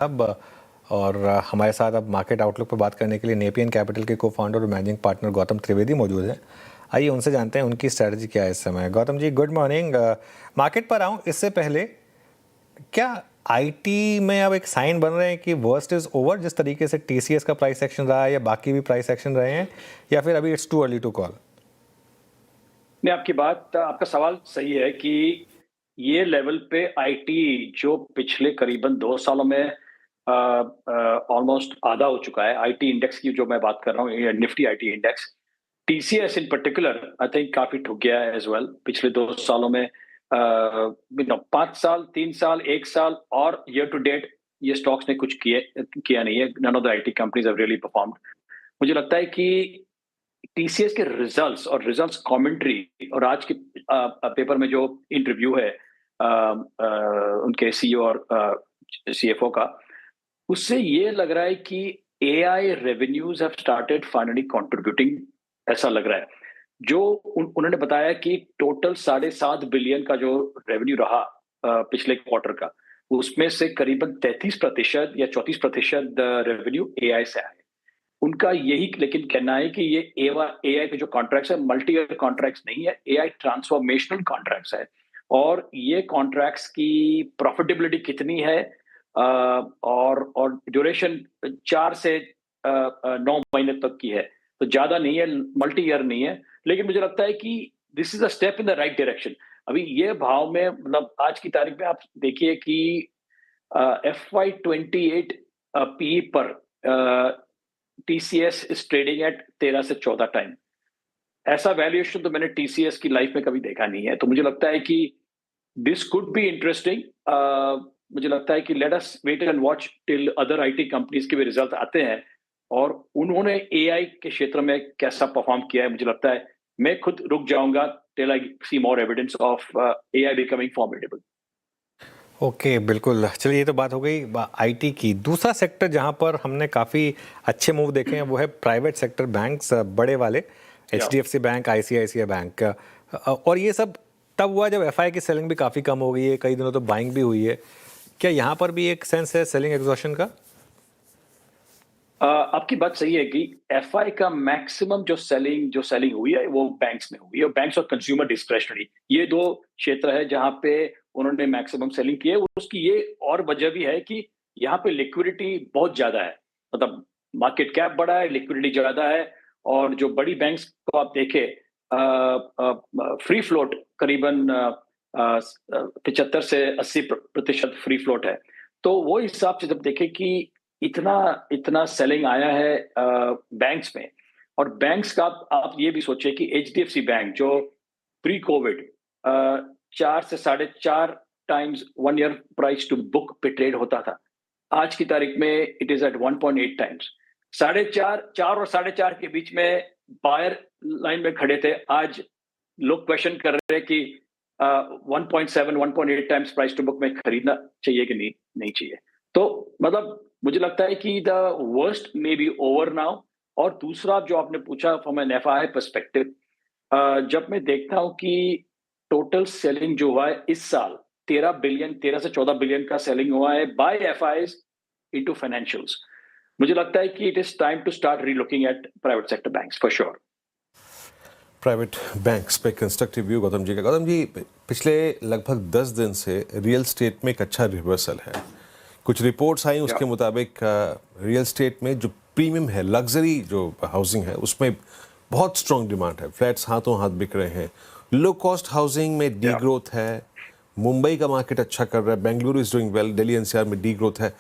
अब और हमारे साथ अब मार्केट आउटलुक पर बात करने के लिए नेपियन कैपिटल के को-फाउंडर और मैनेजिंग पार्टनर गौतम त्रिवेदी मौजूद हैं। आइए उनसे जानते हैं उनकी स्ट्रैटेजी क्या है इस समय। Gautam ji, good morning. Market पर आऊँ इससे पहले, क्या आईटी में अब एक साइन बन रहे हैं कि वर्स्ट इज ओवर, जिस तरीके से टीसीएस का प्राइस एक्शन रहा है या बाकी भी प्राइस एक्शन रहे हैं, या फिर अभी it's too early to call? नहीं, आपका सवाल सही है कि ये लेवल पे आईटी जो पिछले करीबन 2 सालों में ऑलमोस्ट आधा हो चुका है। आईटी इंडेक्स की जो मैं बात कर रहा हूँ, ये Nifty IT index, TCS in particular I think काफी ठुक गया है एज़ वेल। पिछले 2 सालों में 5 साल, 3 साल, 1 साल और ईयर टू डेट ये स्टॉक्स ने कुछ किया नहीं है। None of the IT companies have really performed. मुझे लगता है कि टीसीएस के रिजल्ट्स और रिजल्ट्स कमेंट्री और आज के पेपर में जो इंटरव्यू है उनके सीईओ और सीएफओ का, उससे ये लग रहा है कि AI revenues have started finally contributing, ऐसा लग रहा है। जो उन्होंने बताया कि टोटल 7.5 बिलियन का जो रेवेन्यू रहा पिछले क्वार्टर का, उसमें से करीबन 33% या 34% रेवेन्यू एआई से आया। उनका यही लेकिन कहना है कि ये एआई के जो कॉन्ट्रैक्ट्स है मल्टी ईयर कॉन्ट्रैक्ट्स नहीं है, एआई ट्रांसफॉर्मेशनल कॉन्ट्रैक्ट्स है। और ये कॉन्ट्रैक्ट्स की प्रॉफिटेबिलिटी कितनी है और ड्यूरेशन 4 से 9 महीने तक की है, तो ज्यादा नहीं है, मल्टी ईयर नहीं है। लेकिन मुझे लगता है कि this is a step in the right direction. अभी ये भाव में मतलब आज की तारीख में आप देखिए कि FY 28 पी पर टीसीएस इज ट्रेडिंग एट 13 से 14 टाइम। ऐसा वैल्यूएशन तो मैंने टीसीएस की लाइफ में कभी देखा नहीं है। तो मुझे लगता है कि दिस कुड बी इंटरेस्टिंग। मुझे लगता है कि let us wait and watch till other IT companies के भी रिजल्ट आते हैं और उन्होंने एआई के क्षेत्र में कैसा परफॉर्म किया है। मुझे लगता है मैं खुद रुक जाऊंगा till I see more evidence of AI becoming formidable. Okay, बिल्कुल। चलिए, ये तो बात हो गई आईटी की। दूसरा सेक्टर जहां पर हमने काफ़ी अच्छे मूव देखे हैं वो है प्राइवेट सेक्टर बैंक्स, बड़े वाले, या एचडीएफसी बैंक, आईसीआईसीआई बैंक। और ये सब तब हुआ जब एफआई की सेलिंग भी काफ़ी कम हो गई है, कई दिनों तो बाइंग भी हुई है। क्या यहाँ पर भी एक सेंस है सेलिंग एग्जॉशन का? आपकी बात सही है कि एफआई का मैक्सिमम जो सेलिंग हुई है वो बैंक्स में हुई है, और बैंक्स और कंज्यूमर डिस्क्रेशनरी ये दो क्षेत्र है जहां पे उन्होंने मैक्सिमम सेलिंग की है। उसकी ये और वजह भी है कि यहाँ पे लिक्विडिटी बहुत ज्यादा है, मतलब मार्केट कैप बड़ा है, लिक्विडिटी ज्यादा है। और जो बड़ी बैंक्स को आप देखें, फ्री फ्लोट करीबन 75 से 80% फ्री फ्लोट है। तो वो हिसाब से जब देखें कि इतना इतना सेलिंग आया है बैंक्स में, और बैंक्स का आप ये भी सोचिए कि एचडीएफसी बैंक जो प्री कोविड 4 से 4.5 times 1 year price to book पे ट्रेड होता था, आज की तारीख में इट इज एट 1.8 टाइम्स। 4.5 और 4.5 के बीच में बायर लाइन में खड़े थे, आज लोग क्वेश्चन कर रहे हैं कि 1.7 1.8 टाइम्स प्राइस टू बुक में खरीदना चाहिए कि नहीं चाहिए। तो मतलब मुझे लगता है कि the worst may be over now. और दूसरा जो आपने पूछा फ्रॉम एन एफआई पर्सपेक्टिव, जब मैं देखता हूं कि टोटल सेलिंग जो हुआ है इस साल 13 से 14 बिलियन का सेलिंग हुआ है बाय एफआईज इनटू फाइनेंशियल्स, मुझे लगता है कि it is time to start relooking at private sector banks for sure. Private banks पे कंस्ट्रक्टिव व्यू गौतम जी का। गौतम जी, पिछले लगभग 10 दिन से रियल स्टेट में एक अच्छा रिवर्सल है। कुछ रिपोर्ट्स आई उसके मुताबिक रियल स्टेट में जो प्रीमियम है, लग्जरी जो हाउसिंग है, उसमें बहुत स्ट्रॉन्ग डिमांड है। फ्लैट्स हाथों हाथ बिक रहे हैं। लो कॉस्ट हाउसिंग में डी ग्रोथ है। मुंबई का मार्केट अच्छा कर रहा है, Bengaluru is doing well, Delhi NCR में डी ग्रोथ है।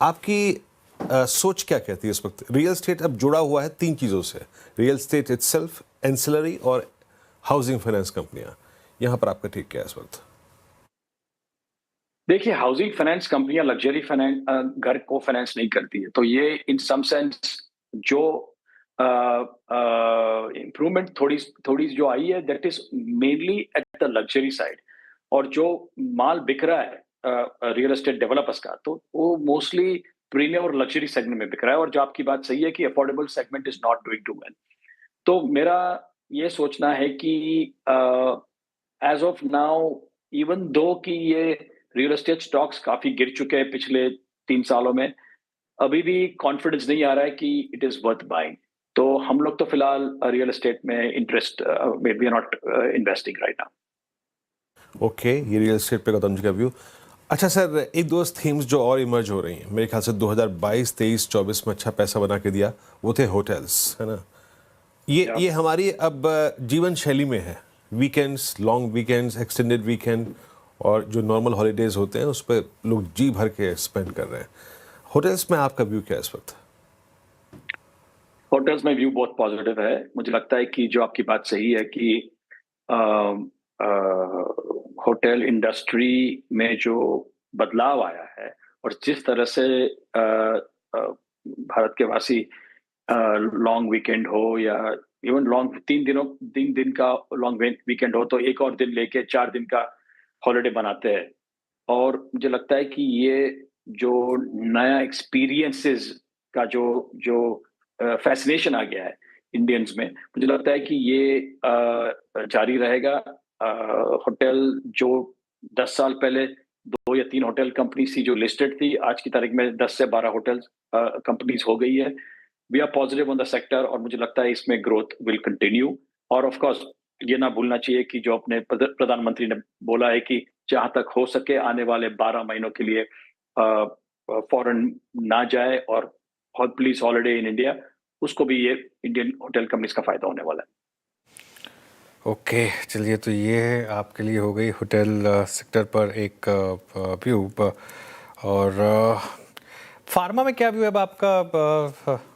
आपकी सोच क्या कहती है इस वक्त? रियल स्टेट अब जुड़ा हुआ है 3 चीज़ों से, रियल स्टेट इटसेल्फ, एंसिलरी और हाउसिंग फाइनेंस कंपनियां। यहाँ पर आपका ठीक क्या है इस वक्त? देखिए, हाउसिंग फाइनेंस कंपनियां लग्जरी फाइनेंस घर को फाइनेंस नहीं करती है, तो ये इन सम सेंस जो इम्प्रूवमेंट थोड़ी थोड़ी जो आई है that is mainly at the luxury side. और जो माल बिक रहा है रियल एस्टेट डेवलपर्स का, तो वो मोस्टली प्रीमियम और लग्जरी सेगमेंट में बिक रहा है। और जो आपकी बात सही है कि affordable segment is not doing too well. तो मेरा ये सोचना है कि as of now, even though कि ये रियल एस्टेट स्टॉक्स काफी गिर चुके हैं पिछले 3 सालों में अभी भी कॉन्फिडेंस नहीं आ रहा है कि इट इज वर्थ बाइंग। तो हम लोग तो फिलहाल रियल एस्टेट में interest we are not investing right now. Okay, ये रियल एस्टेट पे गौतम जी का व्यू। अच्छा सर, एक दो थीम्स जो और इमर्ज हो रही हैं मेरे ख्याल से 2022, 23, 24 में अच्छा पैसा बना के दिया, वो थे होटल्स, है ना। ये हमारी अब जीवन शैली में है। Weekends, long weekends, extended weekend और जो नॉर्मल हॉलीडेज होते हैं उस पर लोग जी भर के स्पेंड कर रहे हैं। होटल्स में आपका व्यू क्या है इस वक्त? होटल्स में व्यू बहुत पॉजिटिव है। मुझे लगता है कि जो आपकी बात सही है कि होटल इंडस्ट्री में जो बदलाव आया है और जिस तरह से भारत के वासी लॉन्ग वीकेंड हो या इवन लॉन्ग 3 दिन का लॉन्ग वीकेंड हो तो एक और दिन लेके 4 दिन का हॉलिडे बनाते हैं। और मुझे लगता है कि ये जो नया एक्सपीरियंसेस का जो जो फैसिनेशन आ गया है इंडियंस में, मुझे लगता है कि ये जारी रहेगा। होटल जो 10 साल पहले 2 या 3 होटल कंपनी थी जो लिस्टेड थी, आज की तारीख में 10 से 12 होटल कंपनीज हो गई है। We are positive on the sector और मुझे लगता है इसमें ग्रोथ विल कंटिन्यू। और ऑफ कोर्स ये ना भूलना चाहिए कि जो अपने प्रधानमंत्री ने बोला है कि जहां तक हो सके आने वाले 12 महीनों के लिए फॉरेन ना जाए और प्लीज हॉलिडे इन इंडिया, उसको भी ये इंडियन होटल कंपनीज का फायदा होने वाला है। ओके, चलिए, तो ये आपके लिए हो गई होटल सेक्टर पर एक व्यू। और फार्मा में क्या व्यू है अब आपका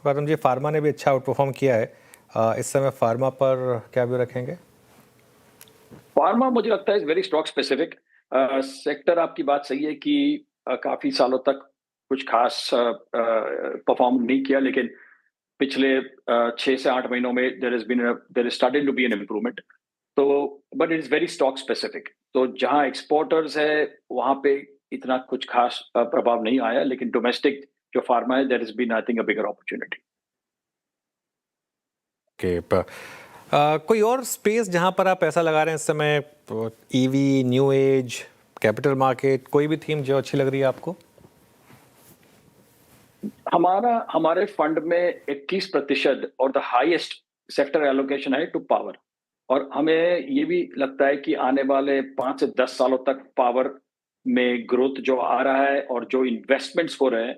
गौतम जी? फार्मा ने भी अच्छा आउट परफॉर्म किया है, इस समय फार्मा पर क्या व्यू रखेंगे? फार्मा मुझे लगता है वेरी स्टॉक स्पेसिफिक सेक्टर। आपकी बात सही है कि काफी सालों तक कुछ खास परफॉर्म नहीं किया, लेकिन पिछले 6 से 8 महीनों में there is started to be an improvement. तो but it is very stock specific. तो जहां एक्सपोर्टर्स है वहां पे इतना कुछ खास प्रभाव नहीं आया, लेकिन डोमेस्टिक जो फार्मा है there is been I think a bigger opportunity. Okay, कोई और स्पेस जहां पर आप पैसा लगा रहे हैं इस समय? EV, new age, capital market, कोई भी थीम जो अच्छी लग रही है आपको? हमारे फंड में 21% और द हाईएस्ट सेक्टर एलोकेशन है टू पावर। और हमें ये भी लगता है कि आने वाले 5 से 10 सालों तक पावर में ग्रोथ जो आ रहा है और जो इन्वेस्टमेंट्स हो रहे हैं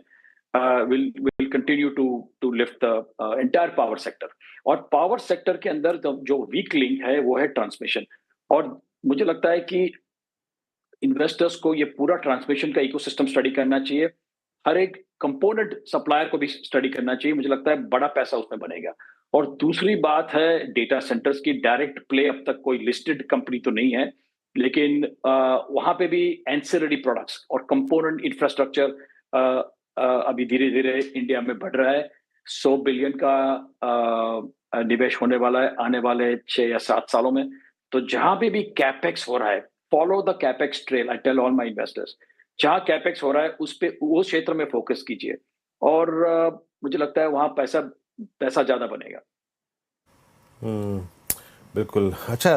will continue to to lift the entire power sector. और पावर सेक्टर के अंदर जो वीक लिंक है वो है ट्रांसमिशन। और मुझे लगता है कि इन्वेस्टर्स को ये पूरा ट्रांसमिशन का इकोसिस्टम स्टडी करना चाहिए। हर एक कंपोनेंट सप्लायर को भी स्टडी करना चाहिए। मुझे लगता है बड़ा पैसा उसमें बनेगा। और दूसरी बात है डेटा सेंटर्स की। डायरेक्ट प्ले अब तक कोई लिस्टेड कंपनी तो नहीं है, लेकिन वहां पे भी एंसिलरी प्रोडक्ट्स और कंपोनेंट इंफ्रास्ट्रक्चर अभी धीरे धीरे इंडिया में बढ़ रहा है। 100 बिलियन का निवेश होने वाला है आने वाले 6 या 7 सालों में। तो जहां पे भी कैपेक्स हो रहा है, follow the capex trail. I tell all my investors, जहां कैपेक्स हो रहा है उस पे वो क्षेत्र में फोकस कीजिए। और मुझे लगता है वहां पैसा पैसा ज्यादा बनेगा। बिल्कुल। अच्छा,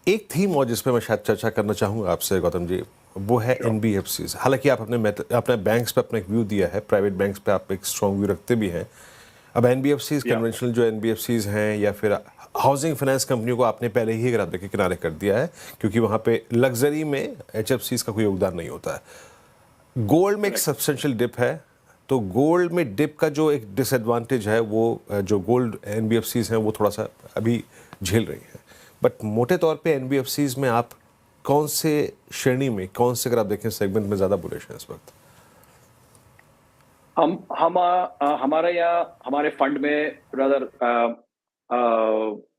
एक थीम और जिस पे मैं शायद चर्चा करना चाहूँगा आपसे गौतम जी, वो है एनबीएफसीज। हालांकि आप अपने बैंक्स पे अपना एक व्यू दिया है, प्राइवेट बैंक्स पे आप एक स्ट्रॉन्ग व्यू रखते भी हैं। अब एनबीएफसीज, कन्वेंशनल जो एनबीएफसीज हैं या फिर हाउसिंग फाइनेंस कंपनियों को आपने पहले ही रद्द के किनारे कर दिया है, क्योंकि वहाँ पे लग्जरी में एचएफसीज का कोई योगदान नहीं होता है। गोल्ड में एक सब्सटेंशियल डिप है, तो गोल्ड में डिप का जो एक डिसएडवांटेज है वो जो गोल्ड एनबीएफसीज हैं वो थोड़ा सा अभी झेल रही हैं। बट मोटे तौर पे एनबीएफसीज में आप कौन से श्रेणी में, कौन से, अगर आप देखें सेगमेंट में ज़्यादा बुलिश हैं इस वक्त? हमारे यहाँ हमारे फंड में rather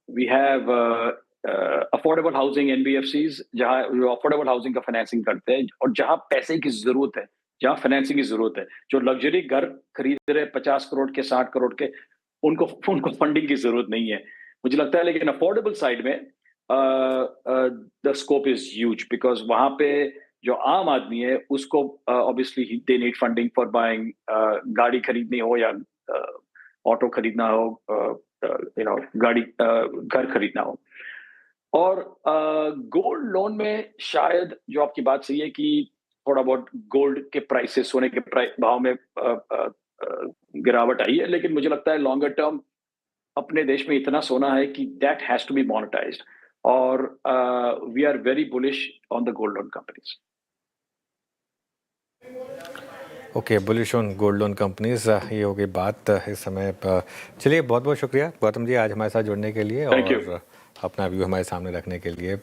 we have affordable housing NBFCs, जहाँ अफोर्डेबल हाउसिंग का फाइनेंसिंग करते हैं और जहाँ पैसे की जरूरत है, जहाँ फाइनेंसिंग की जरूरत है। जो लग्जरी घर खरीद रहे 50 करोड़ के 60 करोड़ के, उनको उनको फंडिंग की जरूरत नहीं है मुझे लगता है। लेकिन अफोर्डेबल साइड में the scope is huge, because वहां पे जो आम आदमी है उसको obviously they need funding for buying. गाड़ी खरीदनी हो या ऑटो खरीदना हो, गाड़ी घर खरीदना हो। और गोल्ड लोन में शायद जो आपकी बात सही है कि थोड़ा बहुत गोल्ड के प्राइसेस, सोने के भाव में गिरावट आई है, लेकिन मुझे लगता है लॉन्गर टर्म अपने देश में इतना सोना है कि that has to be monetised, और we are very bullish on the gold loan companies. Okay, bullish on gold loan companies, ये हो गई बात इस समय। चलिए, बहुत बहुत शुक्रिया गौतम जी आज हमारे साथ जुड़ने के लिए Thank you. और अपना व्यू हमारे सामने रखने के लिए।